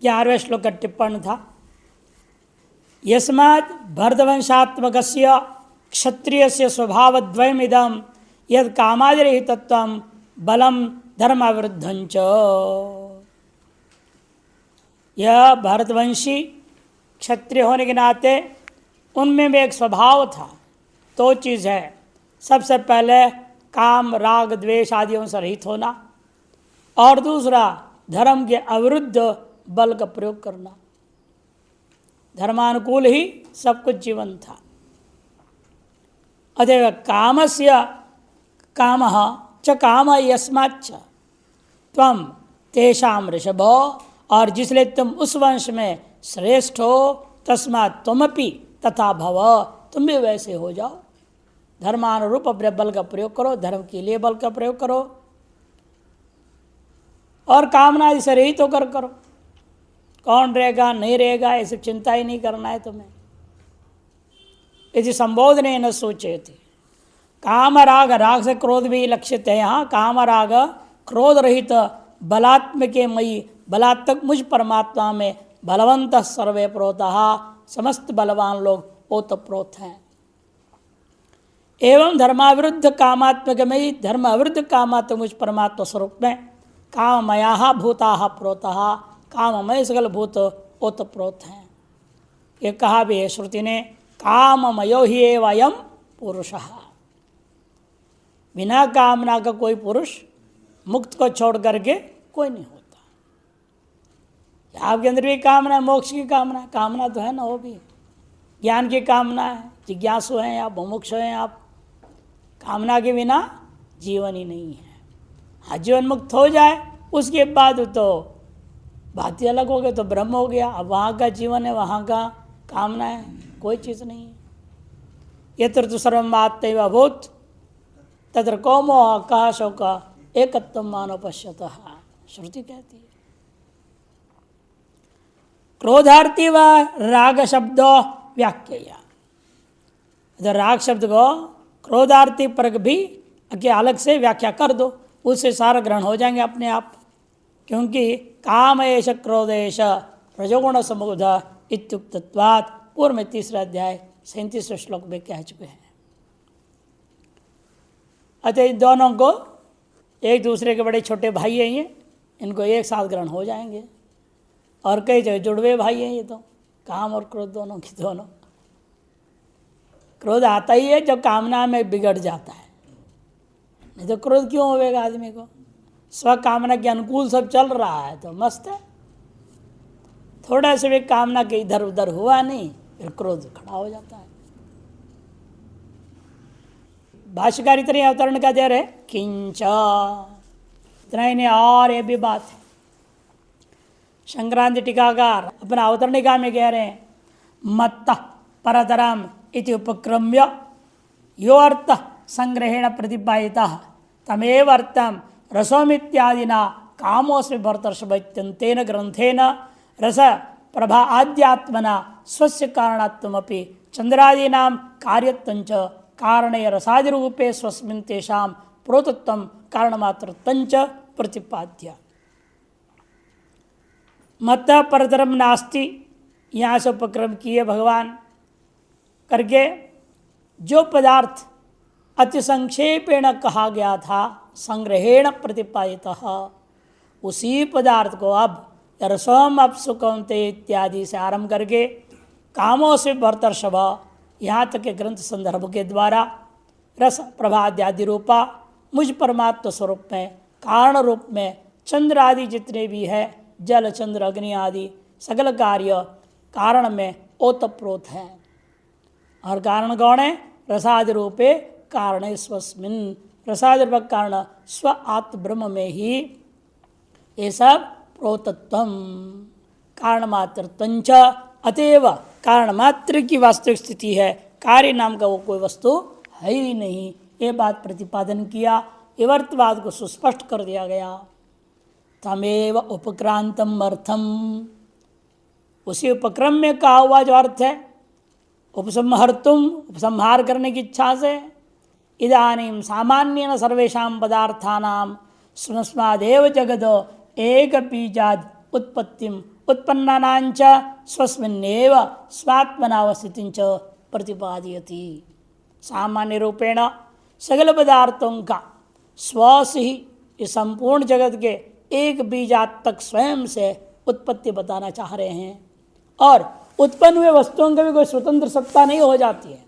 11वें श्लोक का टिप्पण था। यस्मात् भरतवंशात्मकस्य क्षत्रियस्य स्वभावद्वयमिदं यद कामादिरहितत्वं बलम धर्माविरुद्धंच। यह भरतवंशी क्षत्रिय होने के नाते उनमें भी एक स्वभाव था। दो चीज़ है, सबसे पहले काम राग द्वेष आदियों से रहित होना, और दूसरा धर्म के अविरुद्ध बल का प्रयोग करना। धर्मानुकूल ही सब कुछ जीवन था। अतएव कामस्य कामः च काम यस्माच्च त्वं तेषां ऋषभ, और जिसलिए तुम उस वंश में श्रेष्ठ हो तस्मात् त्वमपि तथा भव, तुम भी वैसे हो जाओ। धर्मानुरूप अपने बल का प्रयोग करो, धर्म के लिए बल का प्रयोग करो, और कामना आदि से रहित होकर करो। कौन रहेगा नहीं रहेगा ऐसी चिंता ही नहीं करना है तुम्हें। यदि संबोधने न सोचे थे। काम राग, राग से क्रोध भी लक्षित है यहाँ। काम राग क्रोध रहित बलात्मक मयि, बलात्मक मुझ परमात्मा में बलवंत सर्वे प्रोतः, समस्त बलवान लोग ओतप्रोत हैं। एवं धर्माविरुद्ध कामात्मक में, धर्म अविरुद्ध कामात्मक मुझ परमात्मा स्वरूप में काममया भूता प्रोतः, काममय सकल भूत ओतप्रोत हैं। ये कहा भी है श्रुति ने, काममयो ही एव अयं पुरुषः। बिना कामना का कोई पुरुष, मुक्त को छोड़ करके कोई नहीं होता। आपके अंदर भी कामना है, मोक्ष की कामना है, कामना तो है ना, वो भी ज्ञान की कामना है, जिज्ञासु हैं आप, मुमुक्षु हैं आप। कामना के बिना जीवन ही नहीं है। हाँ, जीवन मुक्त हो जाए उसके बाद तो बात ही अलग हो गई, तो ब्रह्म हो गया। अब वहाँ का जीवन है, वहाँ का कामना है, कोई चीज़ नहीं है। यत्र तु सर्वम् आत्मैव अभूत् तत्र को मोहः कः शोकः एकत्वं मानव पश्यतः, श्रुति कहती है। क्रोधार्थी व राग शब्दो व्याख्या, राग शब्द को क्रोधार्थी पर भी अलग से व्याख्या कर दो, उससे सारा ग्रहण हो जाएंगे अपने आप। क्योंकि काम एष क्रोधेश रजोगुण समुद इत्युक्तत्वात् पूर्व में 3 अध्याय 37 श्लोक में कह चुके हैं। अतः इन दोनों को एक दूसरे के बड़े छोटे भाई हैं ये, इनको एक साथ ग्रहण हो जाएंगे। और कई जगह जुड़वे भाई हैं ये तो, काम और क्रोध दोनों की दोनों। क्रोध आता ही है जब कामना में बिगड़ जाता है, नहीं तो क्रोध क्यों होगा आदमी को। स्वकामना के अनुकूल सब चल रहा है तो मस्त है। थोड़ा से भी कामना के इधर उधर हुआ नहीं, फिर क्रोध खड़ा हो जाता है। भाष्यकारी तरह अवतरण का दे रहे किंच, इतना ही नहीं, और ये भी बात है। संक्रांति टीकाकार अपना अवतरणिका में कह रहे हैं, मत्तः परतरम इति उपक्रम्य यो अर्थ संग्रहेण प्रतिपादितः तमेव अर्थम रसोमित्यादिना कामोस्मि भरतर्षभ इत्यन्तेन ग्रंथेन रस प्रभा आद्यात्मना स्वस्य कारणात्मपि चंद्रादीनां कार्यत्वञ्च कारणे रसादिरूपे स्वस्मिन् तेषां प्रोतत्वं कारणमात्रत्वञ्च प्रतिपाद्य। मत परतरम नास्ति, यहाँ से उपक्रम किए भगवान करके जो पदार्थ अति संक्षेपेण कहा गया था, संग्रहेण प्रतिपादितः, उसी पदार्थ को अब रसोम अपसुकौन्ते इत्यादि से आरंभ करके कामों से भरतर्षभ यहाँ तक के ग्रंथ संदर्भ के द्वारा रस प्रभाद्यादि रूपा मुझ परमात्म स्वरूप में कारण रूप में चंद्र आदि जितने भी है, जल चंद्र अग्नि आदि सकल कार्य कारण में ओतप्रोत हैं। और कारण कौन है? रसादि रूपे कारण स्वस्मिन्, रसादि रूप कारण स्व आत्म ब्रह्म में ही ये सब प्रोतत्वम कारण मात्रत्वंच, अतएव कारण मात्र की वास्तविक स्थिति है, कार्य नाम का वो कोई वस्तु है ही नहीं। ये बात प्रतिपादन किया, विवर्तवाद को सुस्पष्ट कर दिया गया। तमेव उपक्रांतम अर्थम, उसी उपक्रम में कहा हुआ जो अर्थ है, उपसंहर्तुम, उपसंहार करने की इच्छा से, इदानीं सामान्येन सर्वेषां पदार्थानां स्मस्मादेव जगदो एक बीजाद उत्पत्तिम उत्पन्नानांच स्वस्मिन्नेव स्वात्मनावस्थितिंच प्रतिपादयति। सामान्य रूपेण सगल पदार्थों का स्व से ही इस संपूर्ण जगत के एक बीजात्मक स्वयं से उत्पत्ति बताना चाह रहे हैं, और उत्पन्न हुए वस्तुओं का भी कोई स्वतंत्र सत्ता नहीं हो जाती है।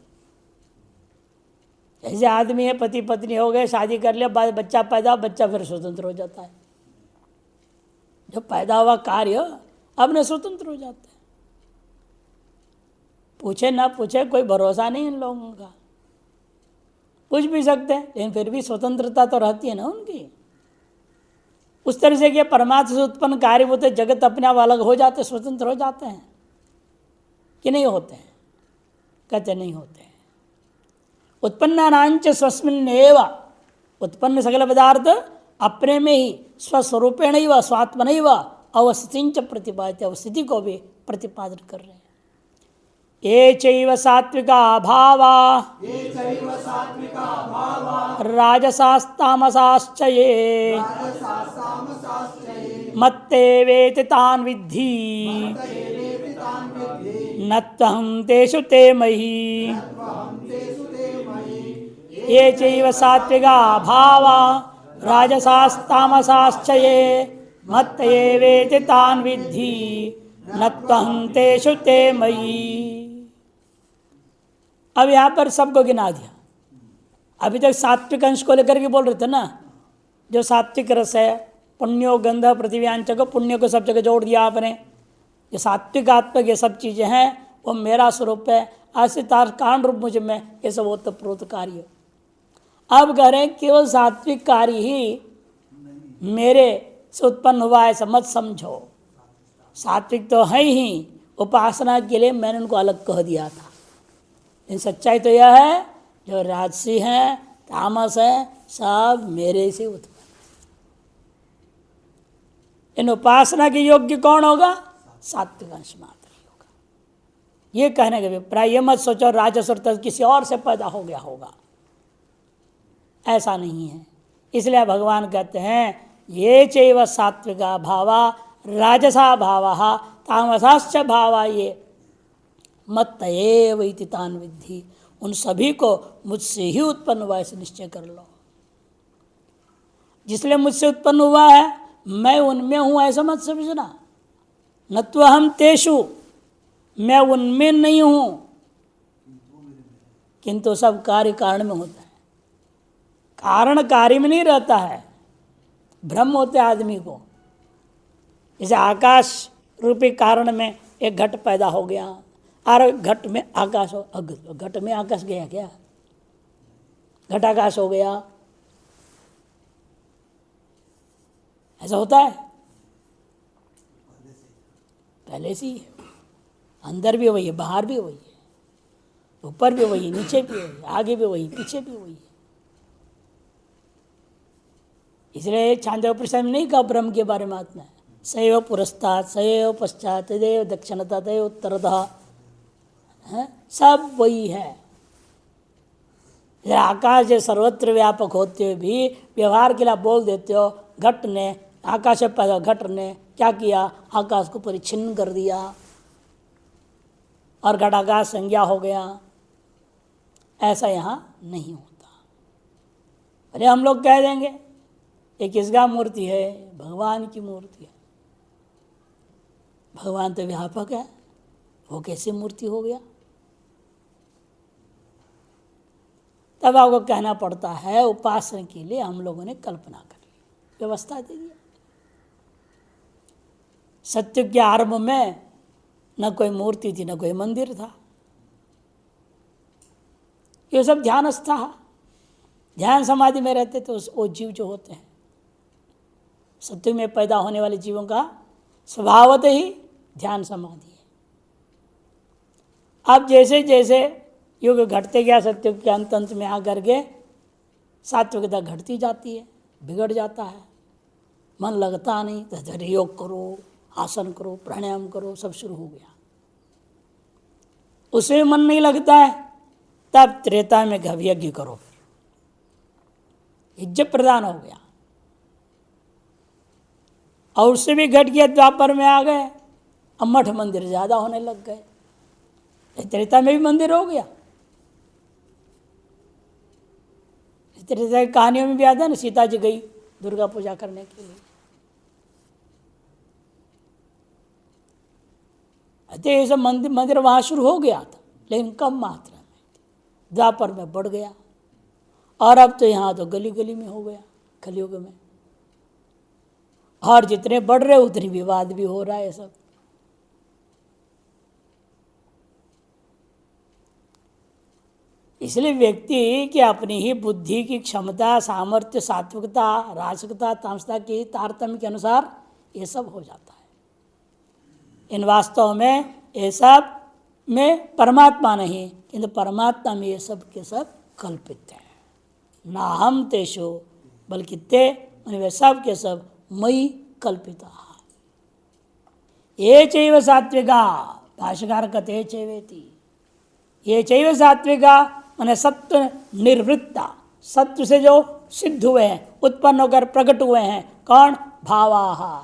जैसे आदमी है, पति पत्नी हो गए, शादी कर लिया, बाद बच्चा पैदा, बच्चा फिर स्वतंत्र हो जाता है। जो पैदा हुआ कार्य अपने स्वतंत्र हो जाता है। पूछे ना पूछे कोई भरोसा नहीं इन लोगों का, पूछ भी सकते हैं लेकिन फिर भी स्वतंत्रता तो रहती है ना उनकी। उस तरह से कि परमात्मा से उत्पन्न कार्य होते जगत अपने आप अलग हो जाते, स्वतंत्र हो जाते हैं कि नहीं होते हैं? कहते नहीं होते हैं। उत्पन्नानांच स्वस्मिन्नेव, उत्पन्न सकल पदार्थ अपने में ही स्वस्वरूपेण ही व स्वात्मन ही व अवस्थितिंच प्रतिपादित, अवस्थिति को भी प्रतिपादित कर रहे हैं। ये चैव सात्विका भावा राजसास्तामसाश्च ये मत्ते वेति तान् विद्धि न त्वहं तेषु ते मयि। ये चैव सात्विका भावा राजसास्तामसाश्च ये मत्ते वेति तान् विद्धि न त्वहं तेषु ते मयि। अब यहाँ पर सबको गिना दिया। अभी तक सात्विक अंश को लेकर के बोल रहे थे ना, जो सात्विक रस है, पुण्यो गंध पृथ्व्यांच को, पुण्य को सब जगह जोड़ दिया आपने। ये सात्विक आत्मक ये सब चीज़ें हैं, वो मेरा स्वरूप है, आश्रितार कारण रूप मुझ में ये सब ओतप्रोत कार्य। अब कह रहे हैं केवल सात्विक कार्य ही मेरे से उत्पन्न हुआ है, मत समझो। सात्विक तो है ही, उपासना के लिए मैंने उनको अलग कह दिया था। इन सच्चाई तो यह है जो राजसी है, तामस है, सब मेरे से उत्पन्न। इन उपासना के योग्य कौन होगा? सात्विक अंश मात्र ही होगा। ये कहने के अभिप्राय ये मत सोचो राजस और किसी और से पैदा हो गया होगा, ऐसा नहीं है। इसलिए भगवान कहते हैं ये चैव सात्विका भावा राजसा भावा तामसाश्च भावा ये मत्तएव इति तान् विद्धि। उन सभी को मुझसे ही उत्पन्न हुआ ऐसे निश्चय कर लो। जिसलिए मुझसे उत्पन्न हुआ है मैं उनमें हूं ऐसा मत समझना। न तो हम तेषु, मैं उनमें नहीं हूं, किंतु सब कार्य कारण में होता है। कारण कार्य में नहीं रहता है, भ्रम होते आदमी को। जैसे आकाश रूपी कारण में एक घट पैदा हो गया और घट में आकाश हो, घट में आकाश गया क्या? घटाकाश हो गया, ऐसा होता है? पहले से ही है। अंदर भी वही है, बाहर भी वही है, ऊपर भी वही, नीचे भी वही, आगे भी वही, पीछे भी वही है। इसलिए छांदोपनिषद में नहीं कहा ब्रह्म के बारे में आत्मा है सैव पुरस्तात् सैव पश्चात तदेव दक्षिणतः तदेव उत्तरतः, सब वही है। आकाश जो सर्वत्र व्यापक होते हुए भी व्यवहार के लिए बोल देते हो घट ने, आकाश से पैदा घट ने क्या किया? आकाश को परिच्छिन्न कर दिया और घटाकाश संज्ञा हो गया। ऐसा यहाँ नहीं होता। अरे हम लोग कह देंगे ये किसका मूर्ति है? भगवान की मूर्ति है। भगवान तो व्यापक है, वो कैसे मूर्ति हो गया? तब आपको कहना पड़ता है उपासना के लिए हम लोगों ने कल्पना कर ली, व्यवस्था दे दिया। सत्य के आरंभ में न कोई मूर्ति थी, न कोई मंदिर था, ये सब ध्यानस्थ था। ध्यान समाधि में रहते तो वो जीव जो होते हैं, सत्य में पैदा होने वाले जीवों का स्वभावतः ही ध्यान समाधि है। अब जैसे जैसे युग घटते गया, सत्युग के अंत में आकर के सात्विकता घटती जाती है, बिगड़ जाता है, मन लगता नहीं, तो योग करो, आसन करो, प्राणायाम करो, सब शुरू हो गया। उसमें मन नहीं लगता है, तब त्रेता में यज्ञ करो, फिर यज्ञ प्रदान हो गया। और उससे भी घट गया, द्वापर में आ गए, अब मठ मंदिर ज़्यादा होने लग गए। त्रेता में भी मंदिर हो गया। त्रेता की कहानियों में भी आता है ना, सीता जी गई दुर्गा पूजा करने के लिए। तो ये सब मंदिर वहाँ शुरू हो गया था, लेकिन कम मात्रा में। द्वापर में बढ़ गया, और अब तो यहाँ तो गली गली में हो गया कलयुग में। और जितने बढ़ रहे उतनी विवाद भी हो रहा है सब। इसलिए व्यक्ति की अपनी ही बुद्धि की क्षमता, सामर्थ्य, सात्विकता, राजसिकता, तामसिकता के तारतम्य के अनुसार ये सब हो जाता है। इन वास्तव में ये सब में परमात्मा नहीं, किंतु परमात्मा में ये सब के सब कल्पित है। ना हम तेषु, बल्कि ते वे सब के सब मई कल्पिता। ये चैव सात्विका, भाष्यकार कहते चैवेति, ये चैव सात्विका माने सत्व निर्वृत्ता, सत्व से जो सिद्ध हुए हैं, उत्पन्न होकर प्रकट हुए हैं। कौन? भावाहा,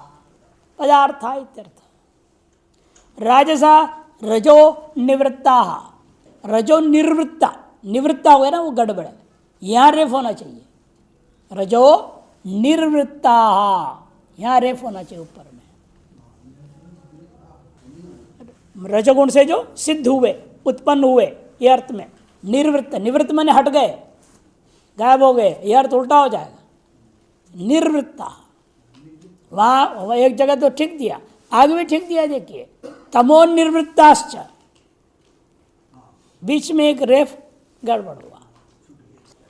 पदार्था इत्यर्थ। राजसा रजो निवृत्ता, रजो निर्वृत्ता, निवृत्ता हुआ ना वो गड़बड़ है, यहाँ रेफ होना चाहिए। रजो निर्वृत्ता, यहाँ रेफ होना चाहिए ऊपर में। रजोगुण से जो सिद्ध हुए, उत्पन्न हुए, ये अर्थ में। निर्वृत्त, निवृत्त माने हट गए, गायब हो गए, ये अर्थ उल्टा हो जाएगा। निर्वृत्ता, वहाँ एक जगह तो ठीक दिया, आगे भी ठीक दिया। देखिए तमो निर्वृत्ताश्च, बीच में एक रेफ गड़बड़ हुआ।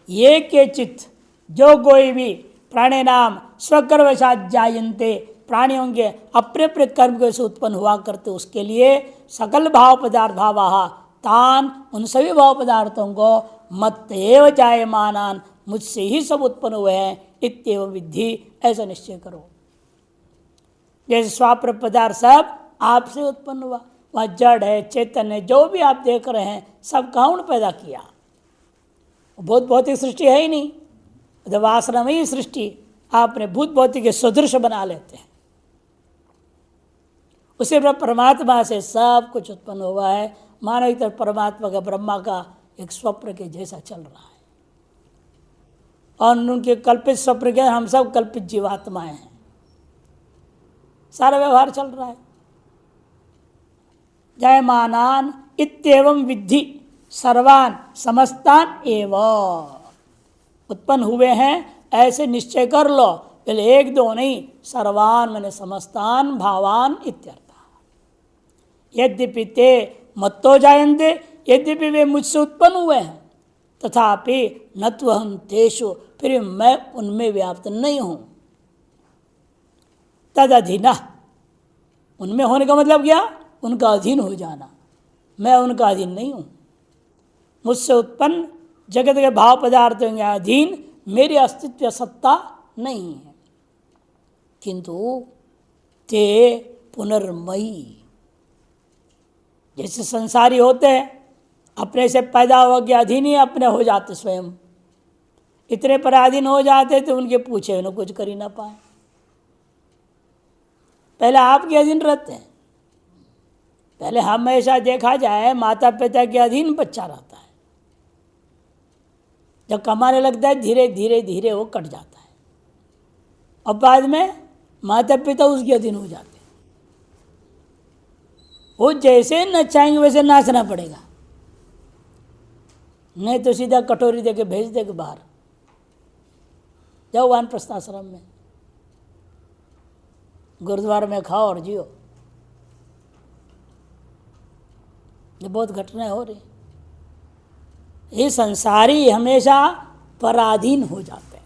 ये के चित्त, जो कोई भी प्राणी नाम स्वकर्मवशात जायन्ते, प्राणियों के अपने अपने कर्म से उत्पन्न हुआ करते, उसके लिए सकल भाव पदार्थ भावा, तान उन सभी भाव पदार्थों को मत एव जायमानान, मुझसे ही सब उत्पन्न हुए हैं, इत्येव विद्धि, ऐसा निश्चय करो। जैसे स्वाप्र पदार्थ सब आपसे उत्पन्न हुआ, वह जड़ है, चेतन है, जो भी आप देख रहे हैं सब कौन पैदा किया? भूत भौतिक सृष्टि है ही नहीं, तो वासना में ही सृष्टि आपने भूत भौतिक के सदृश बना लेते हैं। उसी पर परमात्मा से सब कुछ उत्पन्न हुआ है। मानो एक तरह परमात्मा का, ब्रह्मा का एक स्वप्न के जैसा चल रहा है, और उनके कल्पित स्वप्न के हम सब कल्पित जीवात्माएं हैं। सारा व्यवहार चल रहा है। जायमानान इत्येवं विद्धि सर्वान समस्तान एव, उत्पन्न हुए हैं ऐसे निश्चय कर लो। पहले एक दो नहीं, सर्वान मैंने समस्तान भावान इत्यर्थ। यद्यपि ते मत्तो जायन्ते, यद्यपि वे मुझसे उत्पन्न हुए हैं, तथापि न त्वहं तेषु, फिर मैं उनमें व्याप्त नहीं हूं। तद अधीन, उनमें होने का मतलब क्या? उनका अधीन हो जाना। मैं उनका अधीन नहीं हूं। मुझसे उत्पन्न जगत के भाव पदार्थों के अधीन मेरी अस्तित्व सत्ता नहीं है। किंतु ते पुनर्मयी, जैसे संसारी होते हैं, अपने से पैदा हो गया अधीन ही अपने हो जाते, स्वयं इतने पराधीन हो जाते तो उनके पूछे उन्हें कुछ कर ही ना पाए। पहले आपके अधीन रहते हैं। पहले हमेशा देखा जाए माता पिता के अधीन बच्चा रहता है, जब कमाने लगता है धीरे धीरे धीरे वो कट जाता है, और बाद में माता पिता उसके अधीन हो जाते हैं। वो जैसे नचाएंगे वैसे नाचना पड़ेगा, नहीं तो सीधा कटोरी दे के भेज देगा बाहर, जाओ वानप्रस्थ आश्रम में, गुरुद्वारा में खाओ और जियो। ये बहुत घटनाएं हो रही। ये संसारी हमेशा पराधीन हो जाते हैं।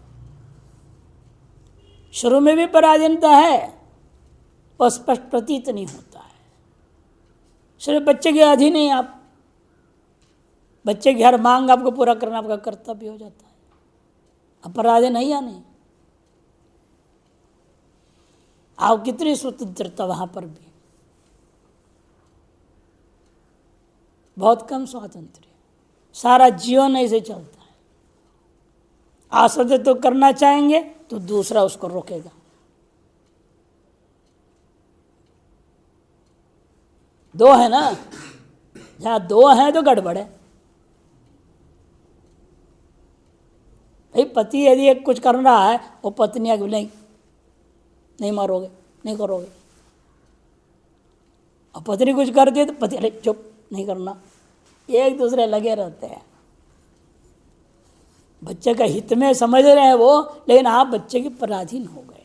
शुरू में भी पराधीनता है, और स्पष्ट प्रतीत नहीं होता है। सिर्फ बच्चे के अधीन ही आप, बच्चे की हर मांग आपको पूरा करना आपका कर्तव्य हो जाता है। अब पराधीन नहीं या नहीं? आप कितनी स्वतंत्रता वहां पर भी, बहुत कम स्वातंत्र्य। सारा जीवन ऐसे चलता है। आस्वादित तो करना चाहेंगे तो दूसरा उसको रोकेगा। दो है ना, जहाँ दो हैं तो गड़बड़ है। भाई पति यदि एक कुछ कर रहा है, वो पत्नी आगे नहीं, नहीं मारोगे, नहीं करोगे। और पत्नी कुछ कर दे तो पति अरे चुप, नहीं करना। एक दूसरे लगे रहते हैं। बच्चे का हित में समझ रहे हैं वो, लेकिन आप बच्चे के पराधीन हो गए।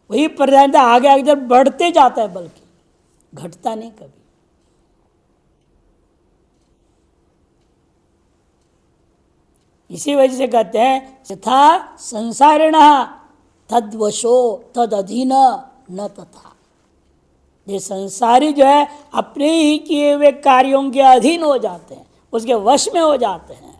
वही पराधीनता आगे आगे जब बढ़ते जाता है, बल्कि घटता नहीं कभी। इसी वजह से कहते हैं यथा संसारिण तद्वशो तद अधीन न तथा। ये संसारी जो है अपने ही किए हुए कार्यों के अधीन हो जाते हैं, उसके वश में हो जाते हैं।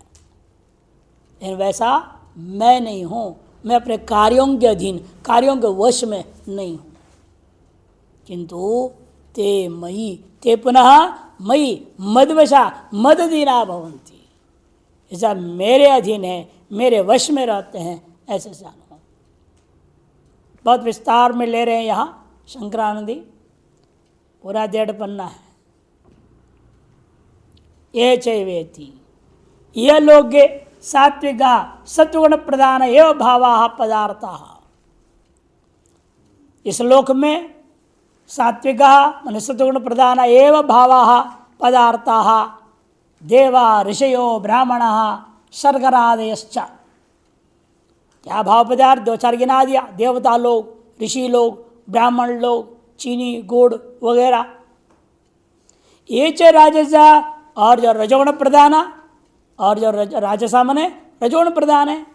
लेकिन वैसा मैं नहीं हूं, मैं अपने कार्यों के अधीन, कार्यों के वश में नहीं हूं। किंतु ते मयि, ते पुनः मयि मदवशा मददीना भवन्ति। ऐसा मेरे अधीन है, मेरे वश में रहते हैं, ऐसे जानो। बहुत विस्तार में ले रहे हैं यहाँ शंकरानंदी, पूरा 1.5 पन्ना है। ये चैवेति ये लोगे सात्विका सत्वगुण प्रधान एवं भावा पदार्था। इस लोक में सात्विका मान सत्वगुण प्रधान एवं भावा पदार्था देवा ऋषयो ब्राह्मण सर्गरादयश्च। क्या भाव पदार्थ? 2-4 गिना दिया। देवता लोग, ऋषि लोग, ब्राह्मण लोग, चीनी गुड़ वगैरह। ये च राजसा, और जो रजोगुण प्रधान, और जो राजसा मने रजोगुण प्रधान है।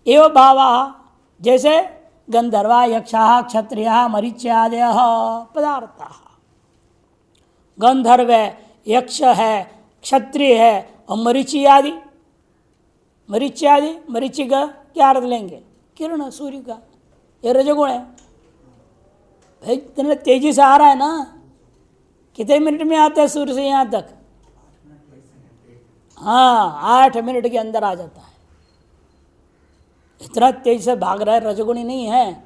एवं भावा जैसे गंधर्वा यक्षा क्षत्रिया मरीच्यादय पदार्थ। गंधर्व है, यक्ष है, क्षत्रिय है और मरीचि आदि। मरीचि आदि, मरीचि का क्या अर्थ लेंगे? किरण, सूर्य का। ये रजोगुण है। भाई इतने तेजी से आ रहा है ना, कितने मिनट में आता है सूर्य से यहाँ तक? हाँ, 8 मिनट के अंदर आ जाता है। इतना तेजी से भाग रहा है, रजोगुणी नहीं है।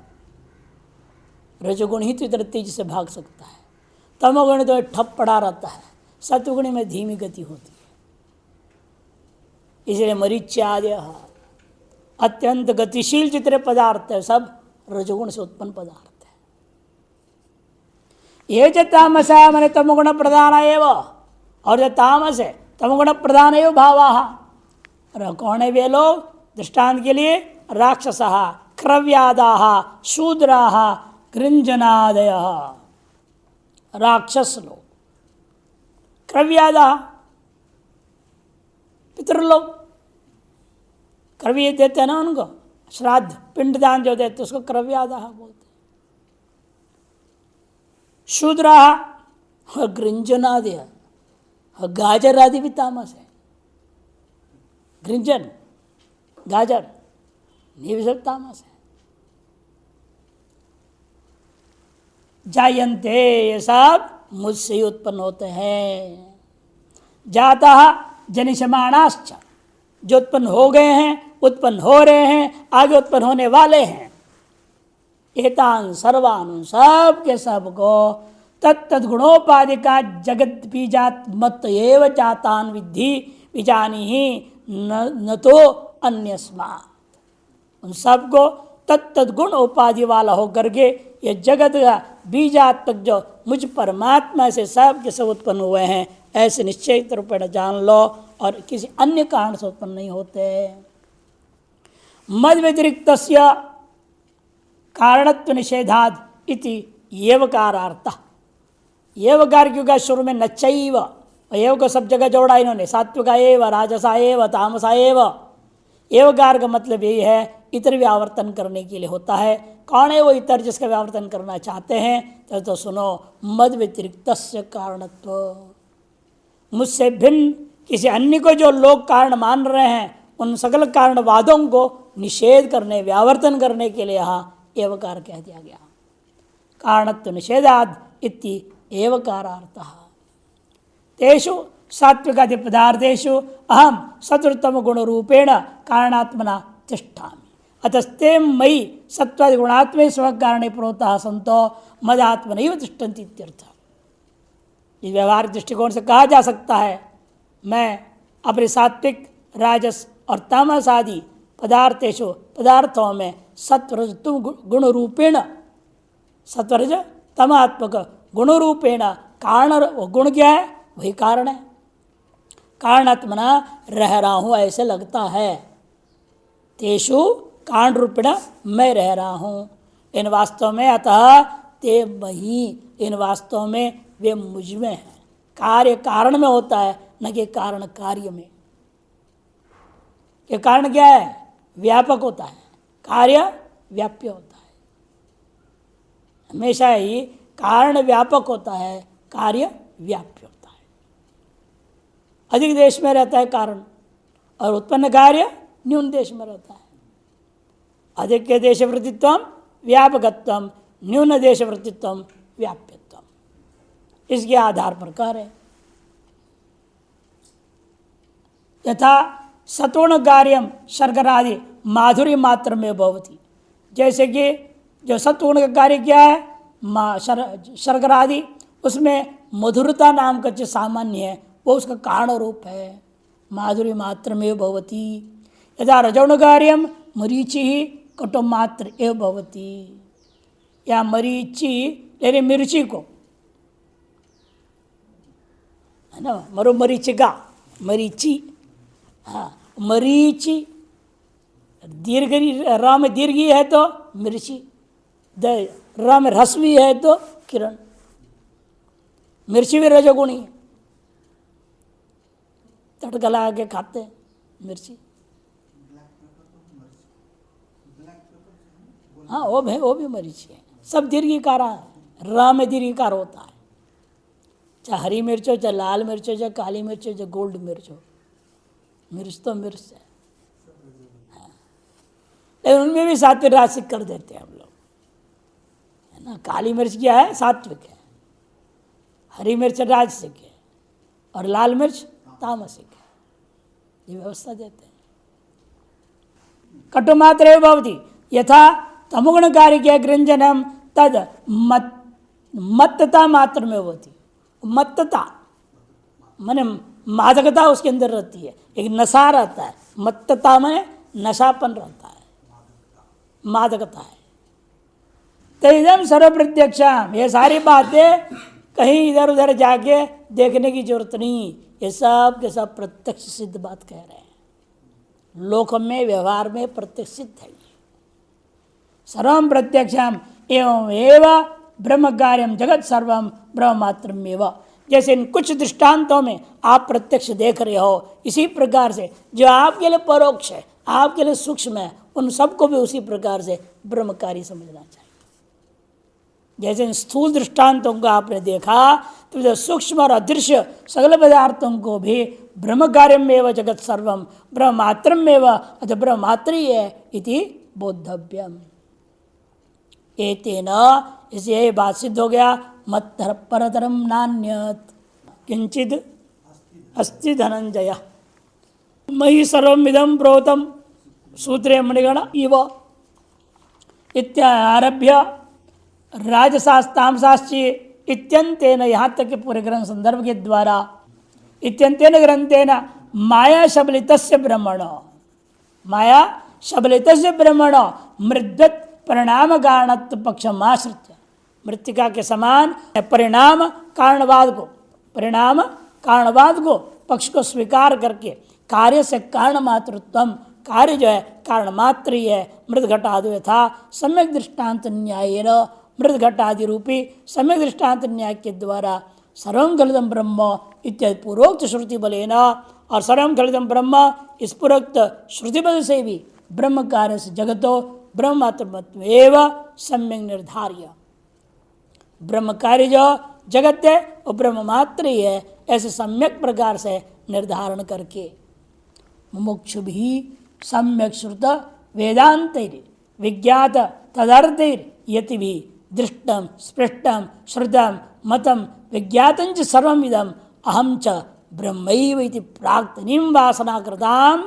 रजोगुण ही तो इतना तेजी से भाग सकता है। तमोगुण तो ठप पड़ा रहता है, सत्वगुणी में धीमी गति होती है। इसलिए मरीच्यादय अत्यंत गतिशील जितने पदार्थ है सब रजोगुण से उत्पन्न पदार्थ है। ये जो तामसा मैंने तमोगुण प्रधान एवं, और जो तामस है तमोगुण प्रधान एवं भावा। और कौन है वे लोग? दृष्टांत के लिए राक्षसा, क्रव्यादा, शूद्रा, गृंजनादय। राक्षस लोग, क्रव्यादा पितृलोग, क्रव्य देते हैं ना उनको, श्राद्ध पिंडदान जो देते उसको क्रव्यादा बोलते। शूद्रा, गृंजनादय, गाजर आदि भी तामस है। गृंजन, गाजर, ये भी सब तामस है। जायन्ते, ये सब मुझसे ही उत्पन्न होते हैं। जाता जनिषमाणाश्च, जो उत्पन्न हो गए हैं, उत्पन्न हो रहे हैं, आगे उत्पन्न होने वाले हैं। एतान सर्वान्, सब के सब को तत्तद गुणोपाधि का जगत बीजात्मत एव जातान विद्धि विजानी ही न तो अन्यस्मात्। उन सबको तत्तद गुण उपाधि वाला होकर के ये जगत का बीजात्मक जो मुझ परमात्मा से सब के सब उत्पन्न हुए हैं, ऐसे निश्चित रूप में जान लो, और किसी अन्य कारण से उत्पन्न नहीं होते। मद व्यतिरिक्त कारणत्व निषेधाद इति एवकारार्थ। एवकार क्योंकि शुरू में नच्चैव, एव को सब जगह जोड़ा इन्होंने, सात्विका एव, राजसा एव, तामसा एव। एवकार का मतलब यही है इतर व्यावर्तन करने के लिए होता है। कौन है वो इतर जिसका व्यावर्तन करना चाहते हैं? तो सुनो, मद व्यतिरिक्त कारणत्व, मुझसे भिन्न किसी अन्य को जो लोग कारण मान रहे हैं, उन सकल कारणवादों को निषेध करने, व्यावर्तन करने के लिए यहाँ एवकार कह दिया गया। कारणत्व निषेधाद इति एवकारार्थः। तेषु सात्विकादि पदार्थेषु अहम सत्वतम गुण रूपेण कारणात्मना तिष्ठामि। अतस्ते मयि सत्वादि गुणात्मे स्व कारणे प्रोता संतो मदात्मनैव तिष्ठन्ति इत्यर्थः। इस व्यवहारिक दृष्टिकोण से कहा जा सकता है मैं अपने सात्विक राजस और तामस आदि पदार्थों में सत्वरज गुण रूपेण सत्वरज तमात्मक गुण रूपेण कारण, गुण क्या है? वही कारण है। कारणात्मना रह रहा हूँ ऐसे लगता है। तेषु कारण रूपेण मैं रह रहा हूँ, इन वास्तव में अतः ते मही, इन वास्तव में वे मुझ में है। कार्य कारण में होता है, न कि कारण कार्य में। कि कारण क्या है? व्यापक होता है, कार्य व्याप्य होता है। हमेशा ही कारण व्यापक होता है, कार्य व्याप्य होता है। अधिक देश में रहता है कारण, और उत्पन्न कार्य न्यून देश में रहता है। अधिक के देश वृत्तित्व व्यापकत्व, न्यून देश वृत्तित्व व्याप्यत्व, इसके आधार पर कह रहे। यथा सतुण कार्यम शर्करादि माधुर्य मात्र में भवति, जैसे कि जो सतुण का कार्य क्या है? शर्करादि, उसमें मधुरता नाम का जो सामान्य है वो उसका कारण रूप है, माधुर्य मात्र में भवति। यथा रजोण कार्यम मरीचि ही कटु मात्र एव भवति, या मरीचि यानी मिर्ची को है ना, मरु मरीचिका मरीची, हाँ मरीची, दीर्घ र में दीर्घी है तो मिर्ची, र में ह्रस्वी है तो किरण। मिर्ची भी रजोगुणी है, तड़का लगा के खाते हैं मिर्ची। हाँ वो भी मरीची है, सब दीर्घिकार है, र में दीर्घिकार होता है। चाहे हरी मिर्च हो, चाहे लाल मिर्च हो, चाहे काली मिर्च हो, चाहे गोल्ड मिर्च हो, मिर्च तो मिर्च है। हाँ। लेकिन उनमें भी सात्विक रासिक कर देते हैं हम लोग, है ना। काली मिर्च क्या है? सात्विक है, हरी मिर्च राजसिक है, और लाल मिर्च तामसिक है। ये व्यवस्था देते हैं। कटुमात्र भवति, यथा तमुगुण कार्य के गृंजनम तद मत्तता मात्र में होती। मत्तता माने मादकता उसके अंदर रहती है, एक नशा रहता है। मत्तता में नशापन रहता है, मादकता है। तो इदम सर्व प्रत्यक्षम, ये सारी बातें कहीं इधर उधर जाके देखने की जरूरत नहीं, ये सब के सब प्रत्यक्ष सिद्ध बात कह रहे हैं। लोक में व्यवहार में प्रत्यक्ष सिद्ध है। सर्वम प्रत्यक्षम एवं एवं ब्रह्म कार्यम जगत सर्वम ब्रह्म मात्रमेव। जैसे इन कुछ दृष्टांतों में आप प्रत्यक्ष देख रहे हो, इसी प्रकार से जो आपके लिए परोक्ष है, आपके लिए सूक्ष्म है, उन सबको भी उसी प्रकार से ब्रह्मकारी समझना चाहिए। जैसे इन स्थूल दृष्टांतों को आपने देखा, तो जो सूक्ष्म और अदृश्य सगल पदार्थों को भी ब्रह्म कार्यमेव जगत सर्वम ब्रह्म मात्रमेव, अतः ब्रह्म मात्र ही है इति बोद्धव्यम। एतेन, इससे यह बात सिद्ध हो गया, मत परतरम नान्यत किंचिद अस्ति धनंजय मयि सर्वमिदं प्रोतम सूत्रे मणिगण इव इत्यारभ्य राजशास्तामशास्त्री इत्यंतेन, यहाँ तक के पूरे ग्रंथ संदर्भ के द्वारा इत्यंतेन ग्रंथेन माया शबलितस्य ब्रह्मण, माया शबलितस्य ब्रह्मण मृद्वत परिणाम कारणत्व पक्षमाश्रित्य, मृत्तिका के समान परिणाम कारणवाद को पक्ष को स्वीकार करके कार्य से कारण मातृत्व, कार्य जो है कारण मात्र ही है। मृद घटादि था सम्यक दृष्टांत न्याय, मृद घटादि रूपी सम्यक दृष्टांत न्याय के द्वारा सर्वं खलिदं ब्रह्म इत्यादि पूर्वोक्त श्रुति बलेन, और सर्वं खलिदं ब्रह्म इस पूर्वोक्त श्रुति बल से भी ब्रह्म कार्य से जगतो ब्रह्म मात्रत्व एवं सम्यक निर्धार्य, ब्रह्म कार्य जो जगत है वो ब्रह्म मात्र ही है, ऐसे सम्यक प्रकार से निर्धारण करके मुमुक्षु भी सम्यक श्रुत वेदांतैर विज्ञात तदर्थैर यति भी दृष्टम स्पृष्टम श्रुतम मतम विज्ञातं च सर्वम् इदम् अहं च ब्रह्मैव इति प्राक्तनीं वासनाकृतां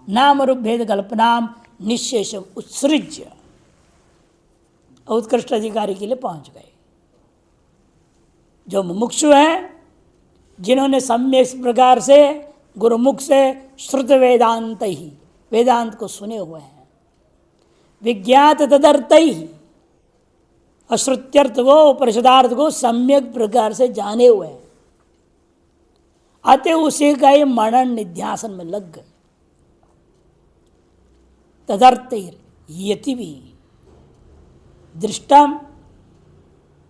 नाम रूप भेद कल्पनां निशेषम उत्सृज्य उत्कृष्ट अधिकारी के लिए पहुंच गए। जो मुमुक्षु है जिन्होंने सम्यक इस प्रकार से गुरुमुख से श्रुत वेदांत ही वेदांत को सुने हुए हैं, विज्ञात तदर्थ ही अश्रुत्यर्थ को उपनिषदार्थ को सम्यक प्रकार से जाने हुए हैं, अतः उसी का ही मनन निध्यासन में लग गए। तदर्थ यति भी दृष्टम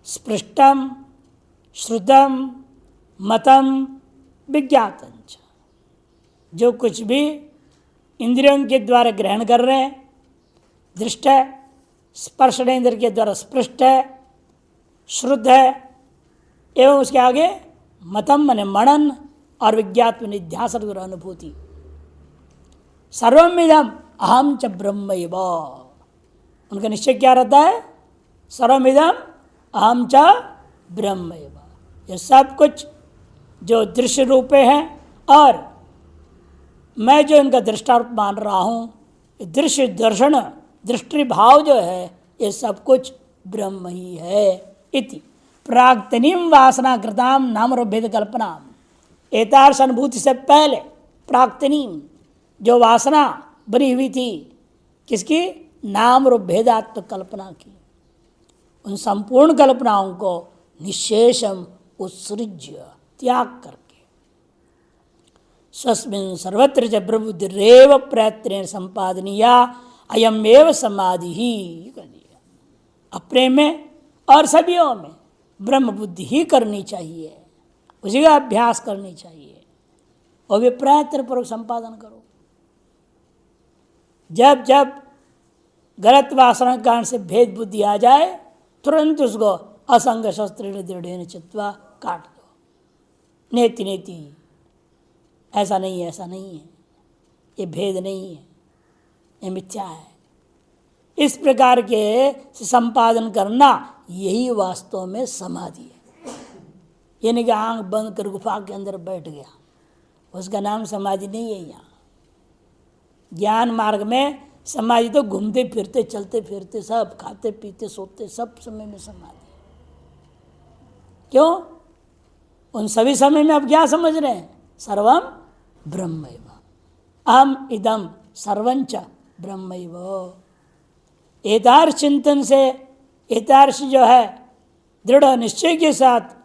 स्पृष्टम श्रुतम मतम विज्ञातम, जो कुछ भी इंद्रियों के द्वारा ग्रहण कर रहे हैं, दृष्ट है, स्पर्शनेन्द्र के द्वारा स्पृष्ट है, श्रुत है, एवं उसके आगे मतम माने मनन और विज्ञात निध्यासन और अनुभूति। सर्वमिदम अहम च ब्रह्मैव, उनका निश्चय क्या रहता है? सर्वमिदम अहम च ब्रह्मैव, ये सब कुछ जो दृश्य रूपे हैं और मैं जो इनका दृष्टारूप मान रहा हूँ, दृश्य दर्शन दृष्टि भाव जो है ये सब कुछ ब्रह्म ही है। इति प्राक्तनीम वासना कृताम नाम और भेद कल्पना, एतार्श अनुभूति से पहले प्राक्तनीम जो वासना बनी हुई थी, किसकी? नाम और भेदात्मक कल्पना की, उन संपूर्ण कल्पनाओं को निशेषम उत्सृज्य त्याग करके स्वस्मिन् सर्वत्र च प्रबुद्धिरेव प्रयत्न संपादनीया अयम एव समाधि ही कर दिया। अपने में और सभीयों में ब्रह्म बुद्धि ही करनी चाहिए, उसी का अभ्यास करनी चाहिए और वे प्रयत्न पूर्वक संपादन करो। जब जब गलत वासना के कारण से भेद बुद्धि आ जाए, तुरंत उसको असंग शस्त्र दृढ़ चित्वा काट दो। नेति नेति, ऐसा नहीं है, ऐसा नहीं है, ये भेद नहीं है, ये मिथ्या है। इस प्रकार के संपादन करना यही वास्तव में समाधि है। ये नहीं कि आंख बंद कर गुफा के अंदर बैठ गया, उसका नाम समाधि नहीं है। यहाँ ज्ञान मार्ग में समाधि तो घूमते फिरते चलते फिरते सब खाते पीते सोते सब समय में समाधि। क्यों? उन सभी समय में आप क्या समझ रहे हैं? सर्वम ब्रह्मैव, अहम इदम सर्वंच ब्रह्मैव। एतार्श चिंतन से, एतार्श जो है दृढ़ निश्चय के साथ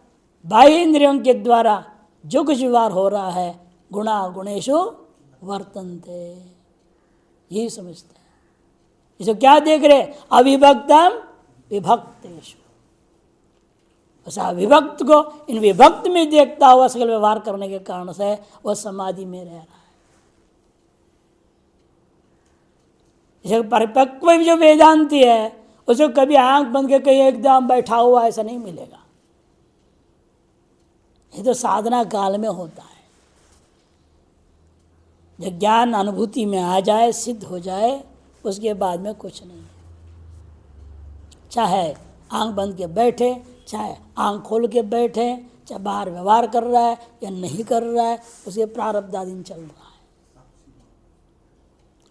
बाह्य इंद्रियों के द्वारा जो कुछ व्यवहार हो रहा है, गुणा गुणेशु वर्तन्ते, यही समझते हैं। इसे क्या देख रहे? अविभक्तम विभक्तेषु, उस अविभक्त को इन विभक्त में देखता हुआ सकल व्यवहार करने के कारण से वह समाधि में रह रहा है। इसे परिपक्व जो वेदांती है उसे कभी आंख बंद के कहीं एकदम बैठा हुआ ऐसा नहीं मिलेगा। ये तो साधना काल में होता है, जब ज्ञान अनुभूति में आ जाए, सिद्ध हो जाए, उसके बाद में कुछ नहीं है। चाहे आंख बंद के बैठे, चाहे आंख खोल के बैठे, चाहे बाहर व्यवहार कर रहा है या नहीं कर रहा है, उसके प्रारब्धाधीन चल रहा है।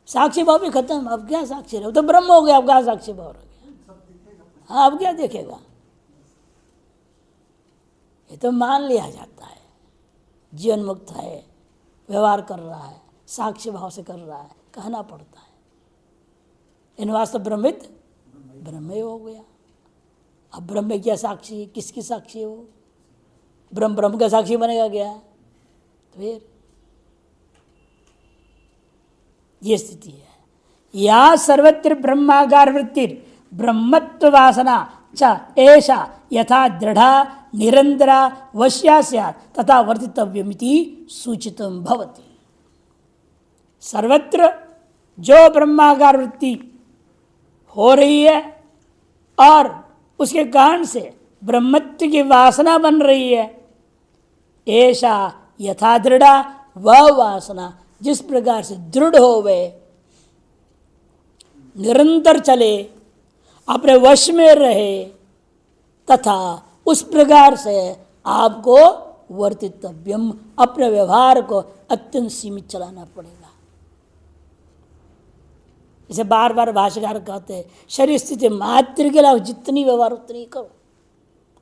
साक्षी भाव भी खत्म, अब क्या साक्षी रहे? तो ब्रह्म हो गया, अब क्या साक्षी भाव रह गया? हाँ, अब क्या देखेगा? ये तो मान लिया जाता है, जीवन मुक्त है, व्यवहार कर रहा है, साक्षी भाव से कर रहा है, कहना पड़ता है। इन वास्तव ब्रह्मित ब्रह्म ही हो गया। अब ब्रह्म क्या साक्षी? किसकी साक्षी है वो? ब्रह्म ब्रह्म का साक्षी बनेगा क्या? तो फिर ये स्थिति है। या सर्वत्र ब्रह्मागार वृत्ति ब्रह्मत्व वासना च ऐसा यथा दृढ़ा निरंतरा वश्या स्यात् तथा वर्तितव्यमिति सूचितम भवति। सर्वत्र जो ब्रह्मागार वृत्ति हो रही है और उसके कारण से ब्रह्मत्व की वासना बन रही है, ऐसा यथा दृढ़ा, वह वासना जिस प्रकार से दृढ़ हो गए, निरंतर चले, अपने वश में रहे, तथा उस प्रकार से आपको वर्तितव्यम, अपने व्यवहार को अत्यंत सीमित चलाना पड़ेगा। इसे बार बार भाष्यकार कहते हैं, शरीर स्थिति मात्र के लिए जितनी व्यवहार उतनी करो,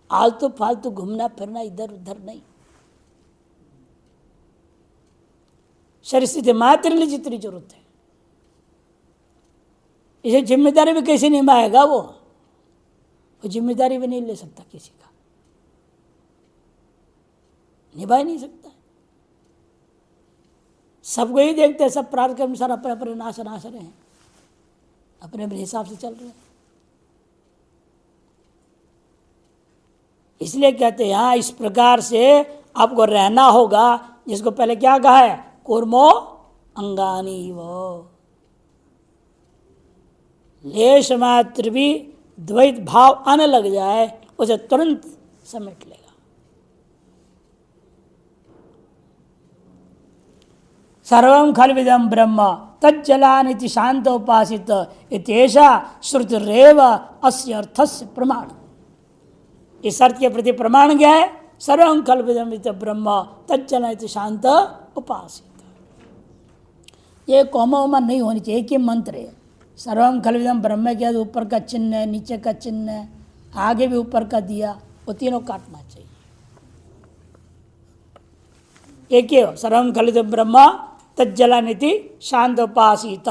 आलतू फालतू घूमना फिरना इधर उधर नहीं। शरीर स्थिति मात्र लिए जितनी जरूरत है। इसे जिम्मेदारी भी कैसे निभाएगा वो जिम्मेदारी भी नहीं ले सकता, किसी का निभा ही नहीं सकता। सबको ही देखते हैं, सब प्रार्थ के अनुसार अपने अपने नाश रहे हैं, अपने अपने हिसाब से चल रहे हैं। इसलिए कहते हैं हाँ, इस प्रकार से आपको रहना होगा, जिसको पहले क्या कहा है, कूर्मो अंगानी वो, लेश मात्र भी द्वैत भाव आने लग जाए उसे तुरंत समेट लेगा। सर्वं खल्विदं ब्रह्म तज्जलानिति शांत उपासित इत्येषा श्रुतिरेव अस्य अर्थस्य प्रमाण। इस अर्थ के प्रति प्रमाण क्या है, सर्वं खल्विदं ब्रह्म तज्जलानिति शांत उपासित। ये कोमा उमा नहीं होनी चाहिए, एक ही मंत्र है। सर्वं खल्विदं ब्रह्म के ऊपर का चिन्ह है, नीचे का चिन्ह है, आगे भी ऊपर का दिया, वो तीनों काटना चाहिए। एक ही हो, सर्वं खल्विदं ब्रह्म तज्जलानिति शांत उपासित।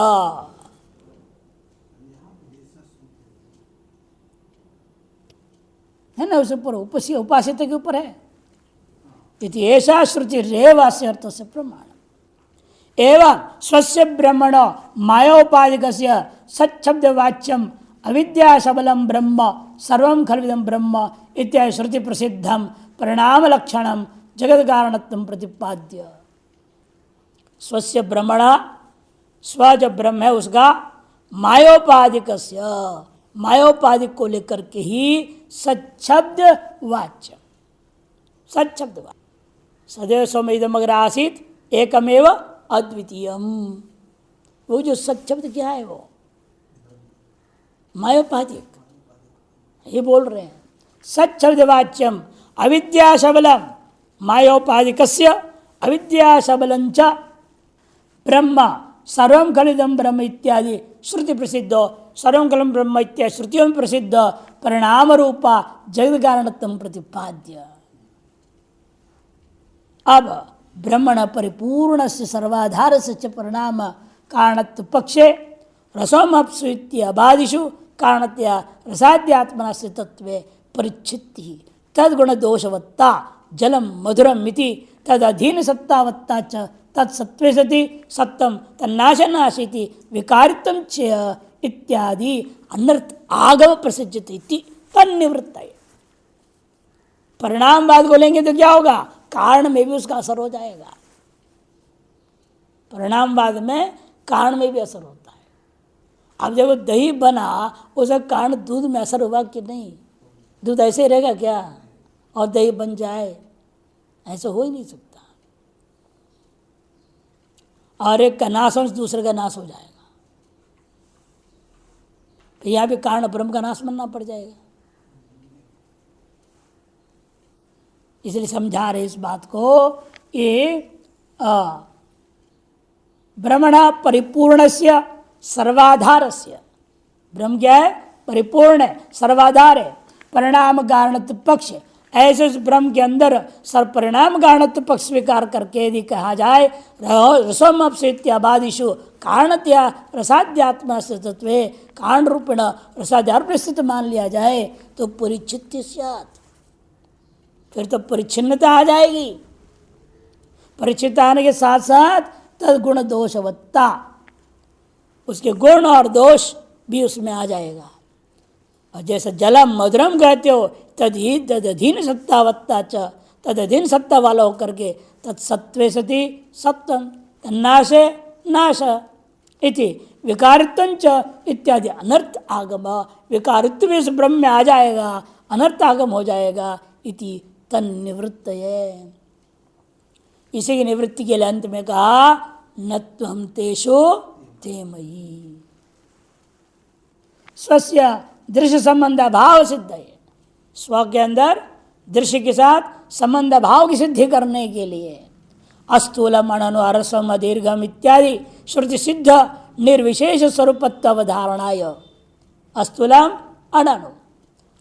है ना, उस ऊपर उपासित के ऊपर है। इति ऐसा श्रुति रेवास्य अर्थ से प्रमाण एवं स्वस्य ब्रह्मण मायोपाधिकस्य सच्छब्द वाच्यम अविद्या सबलम ब्रह्म सर्वं खल्विदं ब्रह्म इत्यादि श्रुति प्रसिद्धम परिणाम लक्षणम जगत कारणत्वं प्रतिपाद्य। स्वस्य ब्रह्मण, स्व जो ब्रह्म है उसका मायोपाधिकस्य, मायोपाधिक को लेकर के ही सच्छब्द वाच्य, सच्छब्द वाच्य सदैव सौम्यदम अग्र आसीत एकमेव अद्वितीयम। वो जो सच्छब्द क्या है, वो मायोपाधिक, ये बोल रहे हैं। सच्छब्द वाच्यम अविद्या सबलम मायोपाधिकस्य अविद्या सबलंच ब्रह्म सर्वं खल्विदं ब्रह्म इत्यादि श्रुति प्रसिद्ध, सर्वं खल्विदं ब्रह्म इत्यादि श्रुतियों में प्रसिद्ध परिणाम रूपा जगत कारणत्वं प्रतिपाद्य। अब ब्रह्मण परिपूर्ण से सर्वाधार से च परिणाम कारणत्व पक्षे रसोमप्सुत्य अबादिषु कारणतया रसाद्यात्मना से तत्वे परिच्छित्ति तद्गुण दोषवत्ता जलम मधुरम इति तदधीन सत्तावत्ता च तत्सत्वे सति सत्तम तन्नाशनाशीति विकारित्वं च इत्यादि अनर्थ आगम प्रसिद्ध इति तन्निवृत्त। परिणामवाद को लेंगे तो क्या होगा, कारण में भी उसका असर हो जाएगा। परिणामवाद में कारण में भी असर होता है। अब जब दही बना उसका कारण दूध में असर हुआ कि नहीं, दूध ऐसे ही रहेगा क्या और दही बन जाए, ऐसा हो ही नहीं सकता। और एक का नाश होने से दूसरे का नाश हो जाएगा, तो यहाँ भी कारण ब्रह्म का नाश मानना पड़ जाएगा। इसलिए समझा रहे इस बात को, ये ब्रह्मण परिपूर्णस्य सर्वाधारस्य, ब्रह्म क्या है, परिपूर्ण है, सर्वाधार है, परिणाम कारणत्व पक्ष। ऐसे उस ब्रह्म के अंदर सर्वपरिणाम कारणत्व पक्ष स्वीकार करके यदि कहा जाए रसोमप्सुत्याबादिषु कारणतया रसाध्यात्मा से तत्वे कारण रूपेण रसाध्यात्म स्थित मान लिया जाए तो परिच्छित्य स्यात्, फिर तो परिच्छिन्नता आ जाएगी। परिच्छिन्नता आने के साथ साथ तदगुण दोषवत्ता, उसके गुण और दोष भी उसमें आ जाएगा। और जैसे जलम मधुरम कहते हो तदही तदधीन सत्तावत्ता च, तदधीन सत्ता वाला होकर के तत्सत्वे सति सत्तम तन्नाशे नाश इति विकारित्वं च इत्यादि अनर्थ आगम, विकारित्व भी इस ब्रह्म में आ जाएगा, अनर्थ आगम हो जाएगा। इति तन्निवृत्त है, इसी की निवृत्ति के लिए अंत में कहा न त्वं तेषु ते मयि। स्वस्य दृश्य संबंध भाव सिद्ध है, स्व के अंदर दृश्य के साथ संबंध भाव की सिद्धि करने के लिए अस्थूलम अणनु अरसम दीर्घम इत्यादि श्रुति सिद्ध निर्विशेष स्वरूपत्व अवधारणाय अस्थूलम अणनु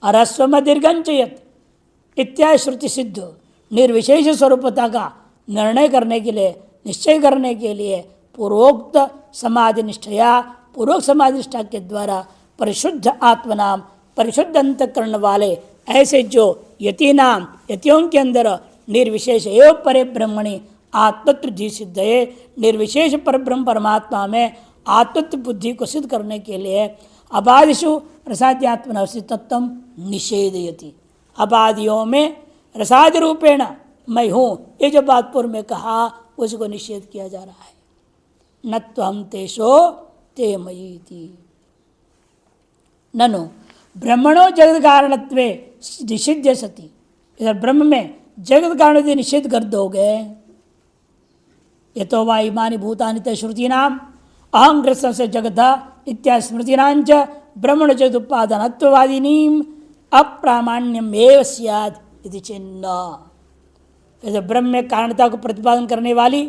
अरस्वम दीर्घंच यत् इत्यादि श्रुति सिद्ध निर्विशेष स्वरूपता का निर्णय करने के लिए निश्चय करने के लिए पूर्वोक्त समाधि निष्ठया, पूर्वोक्त समाधि निष्ठा के द्वारा परिशुद्ध आत्मनाम, परिशुद्ध अंतःकरण वाले ऐसे जो यति नाम, यतियों के अंदर निर्विशेष एवं परे ब्रह्मणि आत्मत्व बुद्धि सिद्ध है, निर्विशेष पर ब्रह्म परमात्मा में आत्मत्व बुद्धि को सिद्ध करने के लिए अबादिषु रसाद्यात्मनवसी तत्व निषेधयति, अबादियों में रसादि रूपेण मैं हूँ, ये जो बात पूर्व में कहा उसको निषेध किया जा रहा है। न त्वं तेषो ते मयीति। ननु ब्रह्मणो जगत कारणत्वे निषिध्य सति, इधर ब्रह्म में जगत कारण निषेध कर दोगे, ये तो वा इमानि भूतानि ते श्रुतीनाम अहंग्रस्त से जगत इत्यादि स्मृतीनांच ब्रह्मण जगत उपादानत्ववादिनीम अप्रामाण्यम एव स्यात् इति चिन्ह। जैसे ब्रह्म में कारणता को प्रतिपादन करने वाली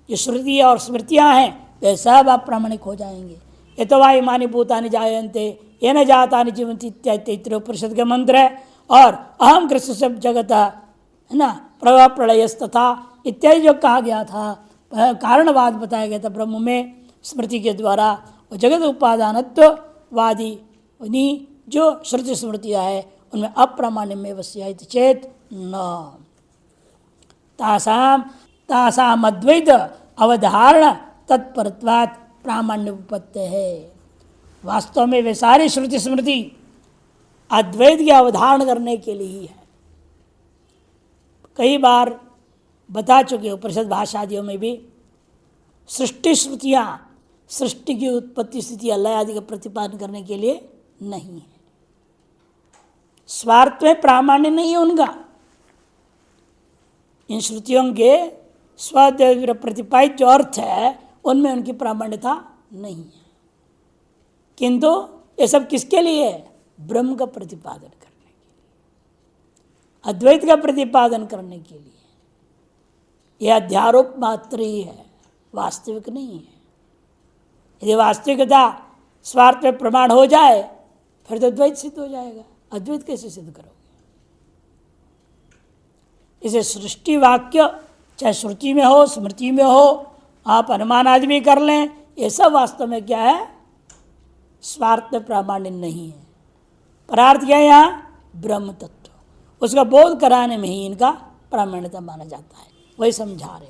जो श्रुति और स्मृतियां हैं वे सब अप्रामाणिक हो जाएंगे। ये तो वा इमानि भूतानि जायन्ते येन जातानि जीवन्ति इत्यादि तैत्तिरीयोपनिषद के मंत्र है। और अहम ग्रस्त से जगत है ना, प्रभा प्रलयस तथा इत्यादि जो कहा गया था, कारणवाद बताया गया था ब्रह्म में स्मृति के द्वारा, और जगत उपादानत्ववादी जो श्रुति स्मृतियाँ है उनमें अप्रामाण्य में वस्यायित चेत न तासाम अद्वैत अवधारण तत्परत्वात् प्रामाण्य उपपत्ति है। वास्तव में वे सारी श्रुति स्मृति अद्वैत की अवधारण करने के लिए ही है। कई बार बता चुके उपनिषद भाषादियों में भी सृष्टि श्रुतियाँ सृष्टि की उत्पत्ति स्थिति लय आदि का प्रतिपादन करने के लिए नहीं है। स्वार्थ में प्रामाण्य नहीं है उनका, इन श्रुतियों के स्व प्रतिपादित जो अर्थ है उनमें उनकी प्रामाण्यता नहीं है। किंतु ये सब किसके लिए है? ब्रह्म का प्रतिपादन करने के लिए, अद्वैत का प्रतिपादन करने के लिए। यह अध्यारोप मात्र ही है, वास्तविक नहीं है। यदि वास्तविकता स्वार्थ में प्रमाण हो जाए फिर तो द्वैत सिद्ध हो जाएगा। अद्वैत कैसे सिद्ध करोगे? इसे सृष्टि वाक्य चाहे श्रुति में हो स्मृति में हो, आप अनुमान आदि भी कर लें, ये सब वास्तव में क्या है? स्वार्थ में प्रामाण्य नहीं है। परार्थ क्या है? यहाँ ब्रह्म तत्व, उसका बोध कराने में ही इनका प्रामाण्यता माना जाता है। वही समझा रहे।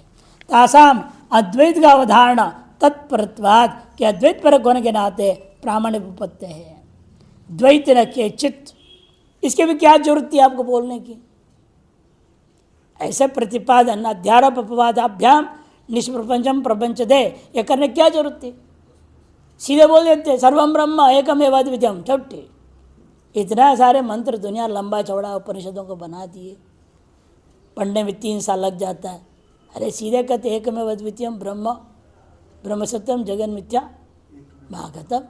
तासाम अद्वैत का अवधारणा तत्परत्वाद के अद्वैत परक होने के नाते प्रामाण्य उपपत्ति है। द्वैत न के चित्त, इसके भी क्या जरूरत थी आपको बोलने की? ऐसे प्रतिपादन अध्यारोप अपवादाभ्याम निष्प्रपंचम प्रपंच दे, ये करने क्या जरूरत थी? सीधे बोल देते सर्वम ब्रह्म एकमेव अद्वितीयम, छुट्टी। इतना सारे मंत्र दुनिया लंबा चौड़ा उपनिषदों को बना दिए, पढ़ने में 3 साल लग जाता है। अरे सीधे कहते एकमेव अद्वितीयम ब्रह्म, ब्रह्म सत्यम जगन मिथ्या महागतम,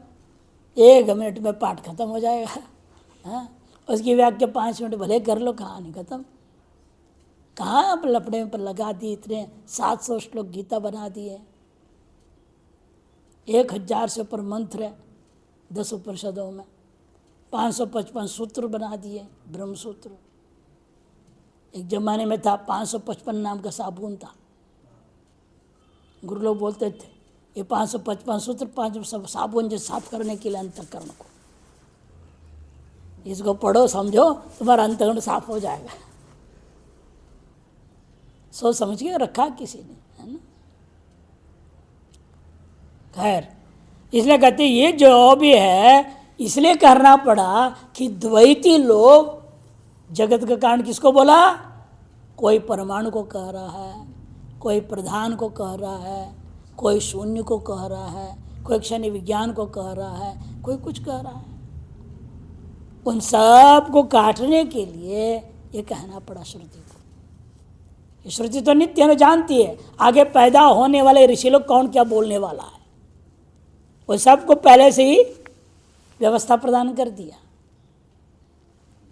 1 मिनट में पाठ खत्म हो जाएगा। हाँ, उसकी व्याख्या 5 मिनट भले कर लो, कहानी खत्म। कहाँ आप लपड़े पर लगा दिए, इतने 700 श्लोक गीता बना दिए, 1000 से ऊपर मंत्र है 10 उपनिषदों में, 555 सूत्र बना दिए, ब्रह्म सूत्र। एक जमाने में था 555 नाम का साबुन था, गुरु लोग बोलते थे ये 555 सूत्र 5 साबुन जो साफ करने के लिए अंतःकरण को, इसको पढ़ो समझो तुम्हारा अंतःकरण साफ हो जाएगा। सोच समझ के रखा किसी ने, है ना। खैर, इसलिए कहते ये जो भी है इसलिए करना पड़ा कि द्वैती लोग जगत का कारण किसको बोला? कोई परमाणु को कह रहा है, कोई प्रधान को कह रहा है, कोई शून्य को कह रहा है, कोई क्षण विज्ञान को कह रहा है, कोई कुछ कह रहा है। उन सब को काटने के लिए ये कहना पड़ा श्रुति को। ये श्रुति तो नित्य न जानती है आगे पैदा होने वाले ऋषि लोग कौन क्या बोलने वाला है, वो सबको पहले से ही व्यवस्था प्रदान कर दिया।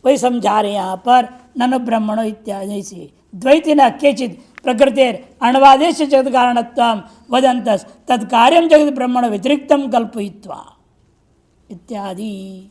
वही समझा रहे यहाँ पर ननु ब्रह्मणो इत्यादि से द्वैति न केचित प्रकृतिर अणवादेश जगत कारणत्वम वदंतस तत्कार्यम जगत ब्रह्मण व्यतिरिक्तम कल्पयित्वा इत्यादि।